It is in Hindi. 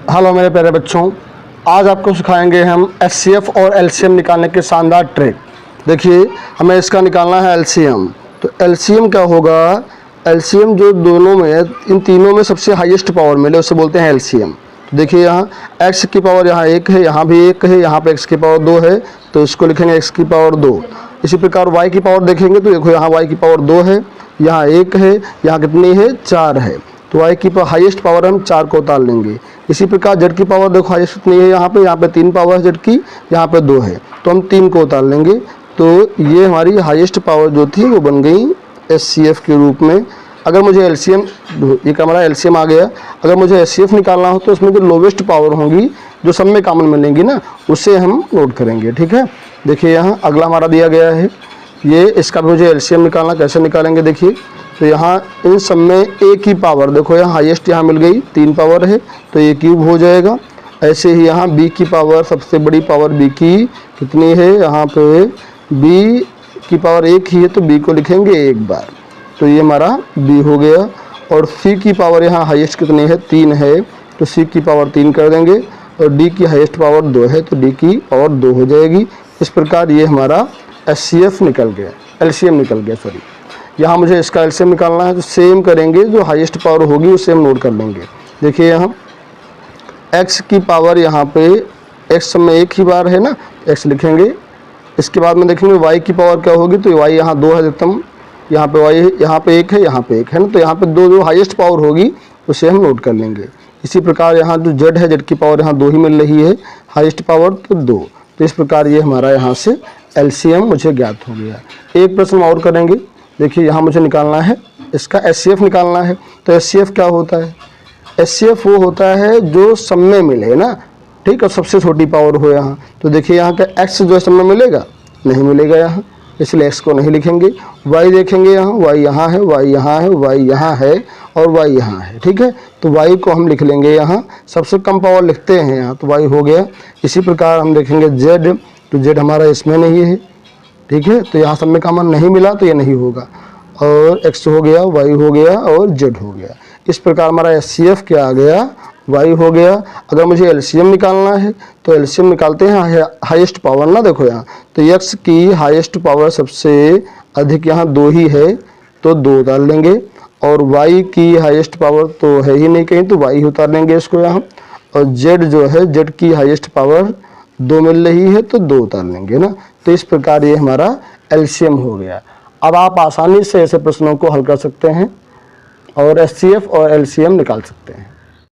हेलो मेरे प्यारे बच्चों, आज आपको सिखाएंगे हम एचसीएफ और एलसीएम निकालने के शानदार ट्रिक। देखिए, हमें इसका निकालना है एलसीएम। तो एलसीएम क्या होगा? एलसीएम जो दोनों में, इन तीनों में सबसे हाईएस्ट पावर मिले उसे बोलते हैं एलसीएम। तो देखिए, यहाँ x की पावर यहाँ 1 है, यहाँ भी 1 है, यहाँ पे x की पावर 2 है, तो इसको लिखेंगे x की पावर 2। इसी प्रकार y की पावर देखेंगे तो देखो यहाँ y की पावर 2 है, यहाँ 1 है, यहाँ कितनी है? 4 है। तो y की हाईएस्ट पावर हम 4 को उतार लेंगे। इसी प्रकार z की पावर देखो हाईएस्ट कितनी है? यहाँ पे 3 पावर है z की, यहाँ पे 2 है, तो हम 3 को उतार लेंगे। तो ये हमारी हाईएस्ट पावर जो थी वो बन गई एचसीएफ के रूप में। अगर मुझे एलसीएम, ये हमारा एलसीएम आ गया, अगर मुझे एचसीएफ निकालना हो तो इसमें जो लोवेस्ट पावर होंगी, जो सब में कॉमन मिलेंगी ना, उसे हम नोट करेंगे। ठीक है, देखिए यहाँ अगला हमारा दिया गया है, ये इसका भी मुझे एलसीएम निकालना। कैसे निकालेंगे? देखिए, तो यहाँ इन सब में एक ही पावर, देखो यहाँ हाईएस्ट यहाँ मिल गई, 3 पावर है, तो ये क्यूब हो जाएगा। ऐसे ही यहाँ बी की पावर, सबसे बड़ी पावर बी की कितनी है? यहाँ पे बी की पावर 1 ही है, तो बी को लिखेंगे 1 बार, तो ये हमारा बी हो गया। और सी की पावर यहाँ हाईएस्ट कितनी है? 3 है, तो सी की पावर 3 कर देंगे। और डी की हाईएस्ट पावर 2 है, तो डी की पावर 2 हो जाएगी। इस प्रकार ये हमारा एचसीएफ निकल गया, एलसीएम निकल गया, सॉरी। यहाँ मुझे इसका एलसीएम निकालना है, तो सेम करेंगे, जो हाईएस्ट पावर होगी उसे हम नोट कर लेंगे। देखिए यहाँ x की पावर, यहाँ पे x में 1 ही बार है ना, x लिखेंगे। इसके बाद में देखेंगे y की पावर क्या होगी, तो y यहाँ 2 है अधिकतम, यहाँ पे y यहाँ पे 1 है, यहाँ पे 1 है ना, तो यहाँ पे 2 जो हाईएस्ट पावर होगी उसे हम नोट कर लेंगे। इसी प्रकार यहाँ जो z है, z की पावर यहाँ 2 ही मिल रही है, हाईएस्ट पावर तो 2। तो इस प्रकार ये हमारा यहाँ से एलसीएम मुझे ज्ञात हो गया। एक प्रश्न और करेंगे। देखिए, यहाँ मुझे निकालना है इसका एचसीएफ निकालना है। तो एचसीएफ क्या होता है? एचसीएफ वो होता है जो सब में मिले ना, ठीक है, सबसे छोटी पावर हो यहाँ। तो देखिए यहाँ का x जो सब में मिलेगा, नहीं मिलेगा यहाँ, इसलिए x को नहीं लिखेंगे। y देखेंगे, यहाँ y यहाँ है, y यहाँ है, y यहाँ है और y यहाँ है, ठीक है, तो y को हम लिख लेंगे यहाँ, सबसे कम पावर लिखते हैं यहाँ, तो y हो गया। इसी प्रकार हम देखेंगे z, तो z हमारा इसमें नहीं है, ठीक है, तो यहाँ सब में कॉमन नहीं मिला तो ये नहीं होगा। और x हो गया, y हो गया और z हो गया। इस प्रकार हमारा एचसीएफ क्या आ गया? y हो गया। अगर मुझे एलसीएम निकालना है तो एलसीएम निकालते हैं हाईएस्ट पावर ना, देखो यहाँ, तो x की हाईएस्ट पावर सबसे अधिक यहाँ 2 ही है, तो 2 उतार लेंगे। और y की हाईएस्ट पावर तो है ही नहीं कहीं, तो y ही उतार लेंगे इसको यहाँ। और z जो है, z की हाईएस्ट पावर 2 मिल रही है, तो 2 उतार लेंगे ना। तो इस प्रकार ये हमारा एलसीएम हो गया। अब आप आसानी से ऐसे प्रश्नों को हल कर सकते हैं और एचसीएफ और एलसीएम निकाल सकते हैं।